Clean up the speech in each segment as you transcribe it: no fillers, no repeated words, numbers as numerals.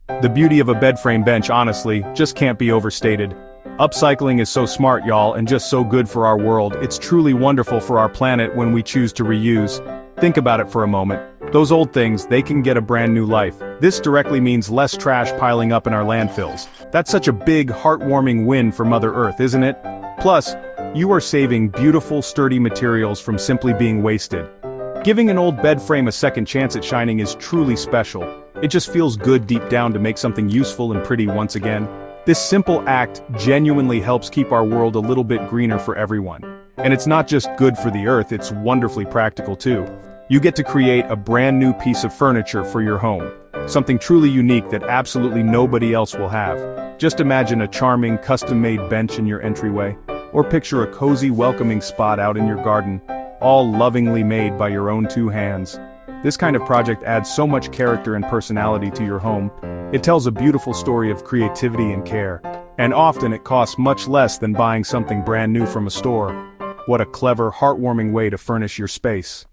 The beauty of a bed frame bench, honestly, just can't be overstated. Upcycling is so smart, y'all, and just so good for our world. It's truly wonderful for our planet when we choose to reuse. Think about it for a moment. Those old things, they can get a brand new life. This directly means less trash piling up in our landfills. That's such a big, heartwarming win for Mother Earth, isn't it? Plus, you are saving beautiful, sturdy materials from simply being wasted. Giving an old bed frame a second chance at shining is truly special. It just feels good deep down to make something useful and pretty once again. This simple act genuinely helps keep our world a little bit greener for everyone. And it's not just good for the earth, it's wonderfully practical too. You get to create a brand new piece of furniture for your home. Something truly unique that absolutely nobody else will have. Just imagine a charming, custom-made bench in your entryway. Or picture a cozy, welcoming spot out in your garden, all lovingly made by your own two hands. This kind of project adds so much character and personality to your home. It tells a beautiful story of creativity and care. And often it costs much less than buying something brand new from a store. What a clever, heartwarming way to furnish your space.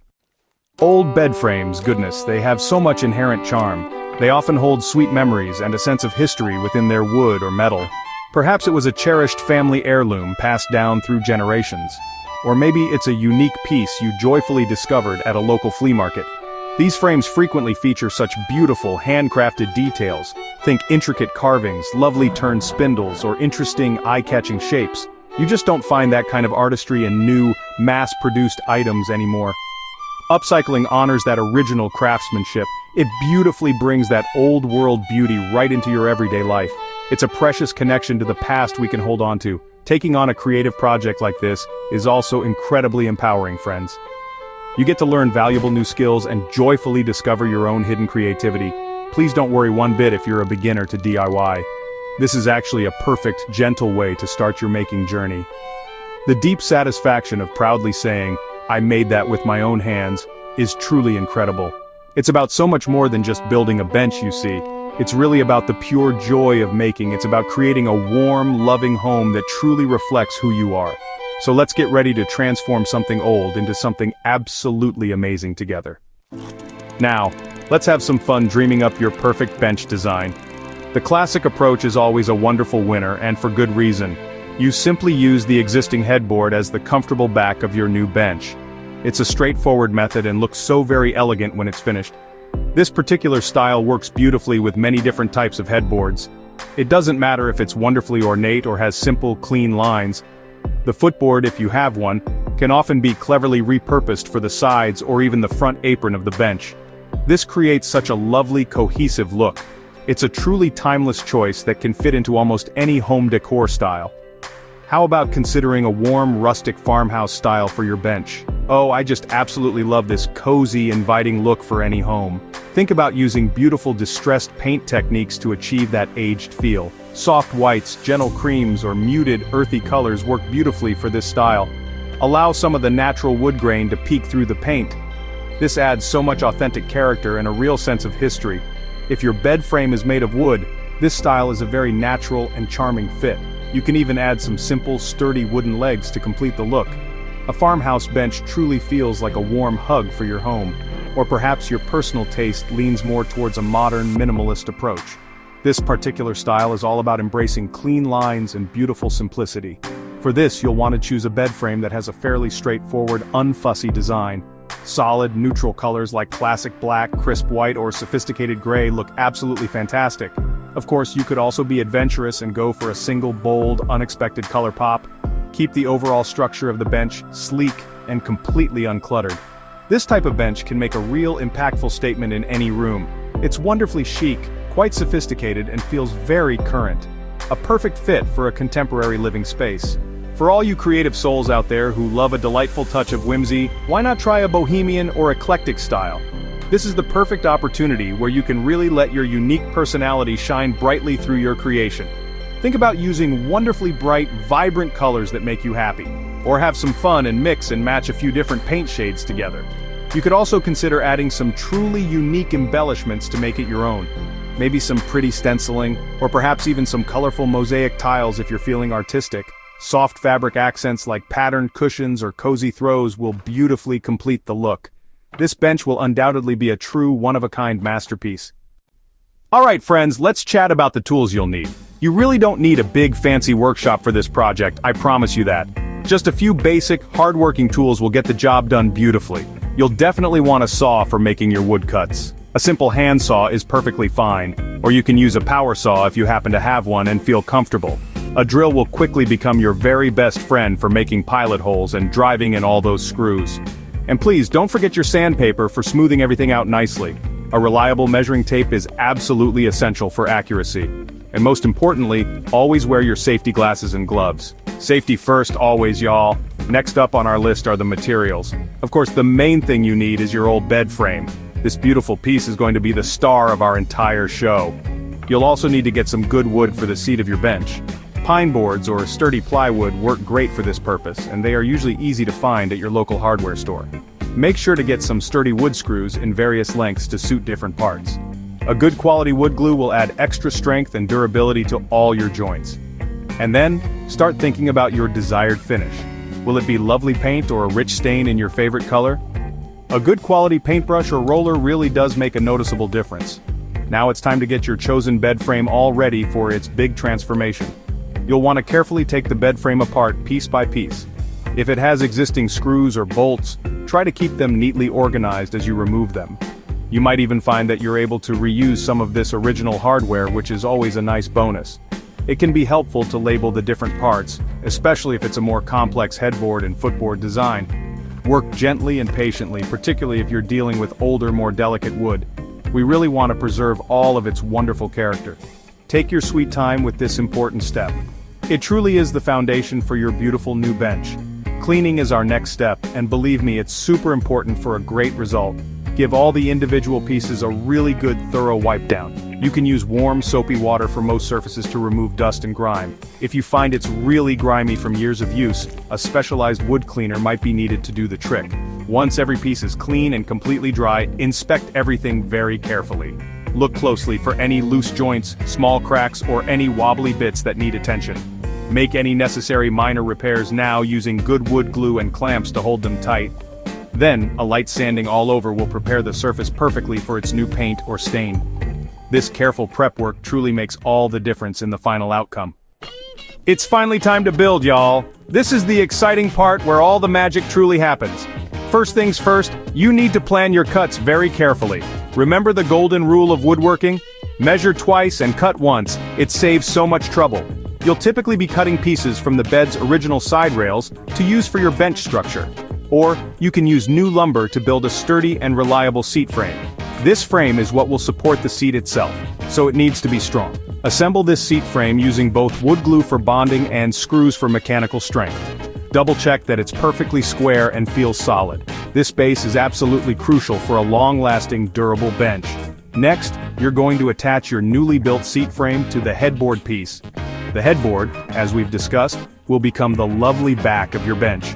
Old bed frames, goodness, they have so much inherent charm. They often hold sweet memories and a sense of history within their wood or metal. Perhaps it was a cherished family heirloom passed down through generations. Or maybe it's a unique piece you joyfully discovered at a local flea market. These frames frequently feature such beautiful, handcrafted details. Think intricate carvings, lovely turned spindles, or interesting, eye-catching shapes. You just don't find that kind of artistry in new, mass-produced items anymore. Upcycling honors that original craftsmanship. It beautifully brings that old-world beauty right into your everyday life. It's a precious connection to the past we can hold on to. Taking on a creative project like this is also incredibly empowering, friends. You get to learn valuable new skills and joyfully discover your own hidden creativity. Please don't worry one bit if you're a beginner to DIY. This is actually a perfect, gentle way to start your making journey. The deep satisfaction of proudly saying, "I made that with my own hands," is truly incredible. It's about so much more than just building a bench, you see. It's really about the pure joy of making. It's about creating a warm, loving home that truly reflects who you are. So let's get ready to transform something old into something absolutely amazing together. Now, let's have some fun dreaming up your perfect bench design. The classic approach is always a wonderful winner, and for good reason. You simply use the existing headboard as the comfortable back of your new bench. It's a straightforward method and looks so very elegant when it's finished. This particular style works beautifully with many different types of headboards. It doesn't matter if it's wonderfully ornate or has simple, clean lines. The footboard, if you have one, can often be cleverly repurposed for the sides or even the front apron of the bench. This creates such a lovely, cohesive look. It's a truly timeless choice that can fit into almost any home decor style. How about considering a warm, rustic farmhouse style for your bench? Oh, I just absolutely love this cozy, inviting look for any home. Think about using beautiful distressed paint techniques to achieve that aged feel. Soft whites, gentle creams, or muted, earthy colors work beautifully for this style. Allow some of the natural wood grain to peek through the paint. This adds so much authentic character and a real sense of history. If your bed frame is made of wood, this style is a very natural and charming fit. You can even add some simple, sturdy wooden legs to complete the look. A farmhouse bench truly feels like a warm hug for your home. Or perhaps your personal taste leans more towards a modern, minimalist approach. This particular style is all about embracing clean lines and beautiful simplicity. For this, you'll want to choose a bed frame that has a fairly straightforward, unfussy design. Solid, neutral colors like classic black, crisp white, or sophisticated gray look absolutely fantastic. Of course, you could also be adventurous and go for a single, bold, unexpected color pop. Keep the overall structure of the bench sleek and completely uncluttered. This type of bench can make a real impactful statement in any room. It's wonderfully chic, quite sophisticated, and feels very current. A perfect fit for a contemporary living space. For all you creative souls out there who love a delightful touch of whimsy, why not try a bohemian or eclectic style? This is the perfect opportunity where you can really let your unique personality shine brightly through your creation. Think about using wonderfully bright, vibrant colors that make you happy. Or have some fun and mix and match a few different paint shades together. You could also consider adding some truly unique embellishments to make it your own. Maybe some pretty stenciling, or perhaps even some colorful mosaic tiles if you're feeling artistic. Soft fabric accents like patterned cushions or cozy throws will beautifully complete the look. This bench will undoubtedly be a true one-of-a-kind masterpiece. Alright friends, let's chat about the tools you'll need. You really don't need a big fancy workshop for this project, I promise you that. Just a few basic, hard-working tools will get the job done beautifully. You'll definitely want a saw for making your wood cuts. A simple hand saw is perfectly fine, or you can use a power saw if you happen to have one and feel comfortable. A drill will quickly become your very best friend for making pilot holes and driving in all those screws. And please, don't forget your sandpaper for smoothing everything out nicely. A reliable measuring tape is absolutely essential for accuracy. And most importantly, always wear your safety glasses and gloves. Safety first always, y'all. Next up on our list are the materials. Of course, the main thing you need is your old bed frame. This beautiful piece is going to be the star of our entire show. You'll also need to get some good wood for the seat of your bench. Pine boards or sturdy plywood work great for this purpose, and they are usually easy to find at your local hardware store. Make sure to get some sturdy wood screws in various lengths to suit different parts. A good quality wood glue will add extra strength and durability to all your joints. And then, start thinking about your desired finish. Will it be lovely paint or a rich stain in your favorite color? A good quality paintbrush or roller really does make a noticeable difference. Now it's time to get your chosen bed frame all ready for its big transformation. You'll want to carefully take the bed frame apart piece by piece. If it has existing screws or bolts, try to keep them neatly organized as you remove them. You might even find that you're able to reuse some of this original hardware, which is always a nice bonus. It can be helpful to label the different parts, especially if it's a more complex headboard and footboard design. Work gently and patiently, particularly if you're dealing with older, more delicate wood. We really want to preserve all of its wonderful character. Take your sweet time with this important step. It truly is the foundation for your beautiful new bench. Cleaning is our next step, and believe me, it's super important for a great result. Give all the individual pieces a really good, thorough wipe down. You can use warm, soapy water for most surfaces to remove dust and grime. If you find it's really grimy from years of use, a specialized wood cleaner might be needed to do the trick. Once every piece is clean and completely dry, inspect everything very carefully. Look closely for any loose joints, small cracks, or any wobbly bits that need attention. Make any necessary minor repairs now using good wood glue and clamps to hold them tight. Then, a light sanding all over will prepare the surface perfectly for its new paint or stain. This careful prep work truly makes all the difference in the final outcome. It's finally time to build, y'all. This is the exciting part where all the magic truly happens. First things first, you need to plan your cuts very carefully. Remember the golden rule of woodworking? Measure twice and cut once. It saves so much trouble. You'll typically be cutting pieces from the bed's original side rails to use for your bench structure. Or, you can use new lumber to build a sturdy and reliable seat frame. This frame is what will support the seat itself, so it needs to be strong. Assemble this seat frame using both wood glue for bonding and screws for mechanical strength. Double-check that it's perfectly square and feels solid. This base is absolutely crucial for a long-lasting, durable bench. Next, you're going to attach your newly built seat frame to the headboard piece. The headboard, as we've discussed, will become the lovely back of your bench.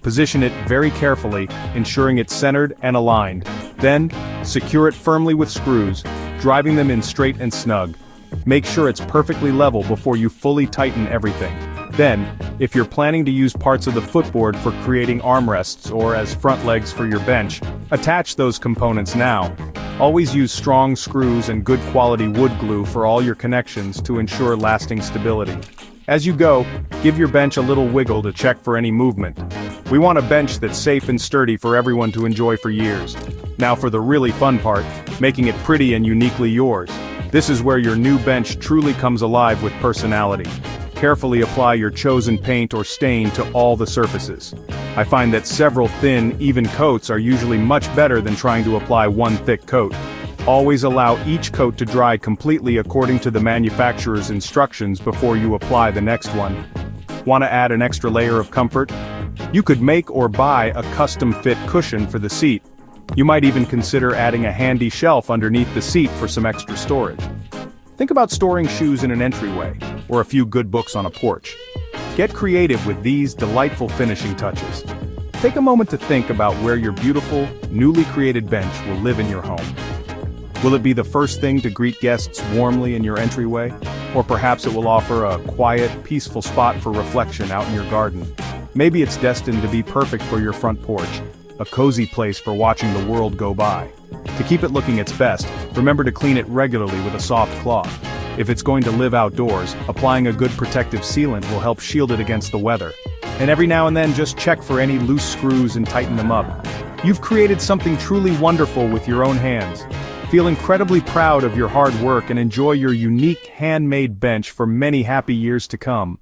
Position it very carefully, ensuring it's centered and aligned. Then, secure it firmly with screws, driving them in straight and snug. Make sure it's perfectly level before you fully tighten everything. Then, if you're planning to use parts of the footboard for creating armrests or as front legs for your bench, attach those components now. Always use strong screws and good quality wood glue for all your connections to ensure lasting stability. As you go, give your bench a little wiggle to check for any movement. We want a bench that's safe and sturdy for everyone to enjoy for years. Now for the really fun part, making it pretty and uniquely yours. This is where your new bench truly comes alive with personality. Carefully apply your chosen paint or stain to all the surfaces. I find that several thin, even coats are usually much better than trying to apply one thick coat. Always allow each coat to dry completely according to the manufacturer's instructions before you apply the next one. Want to add an extra layer of comfort? You could make or buy a custom-fit cushion for the seat. You might even consider adding a handy shelf underneath the seat for some extra storage. Think about storing shoes in an entryway, or a few good books on a porch. Get creative with these delightful finishing touches. Take a moment to think about where your beautiful, newly created bench will live in your home. Will it be the first thing to greet guests warmly in your entryway? Or perhaps it will offer a quiet, peaceful spot for reflection out in your garden. Maybe it's destined to be perfect for your front porch, a cozy place for watching the world go by. To keep it looking its best, remember to clean it regularly with a soft cloth. If it's going to live outdoors, applying a good protective sealant will help shield it against the weather. And every now and then just check for any loose screws and tighten them up. You've created something truly wonderful with your own hands. Feel incredibly proud of your hard work and enjoy your unique handmade bench for many happy years to come.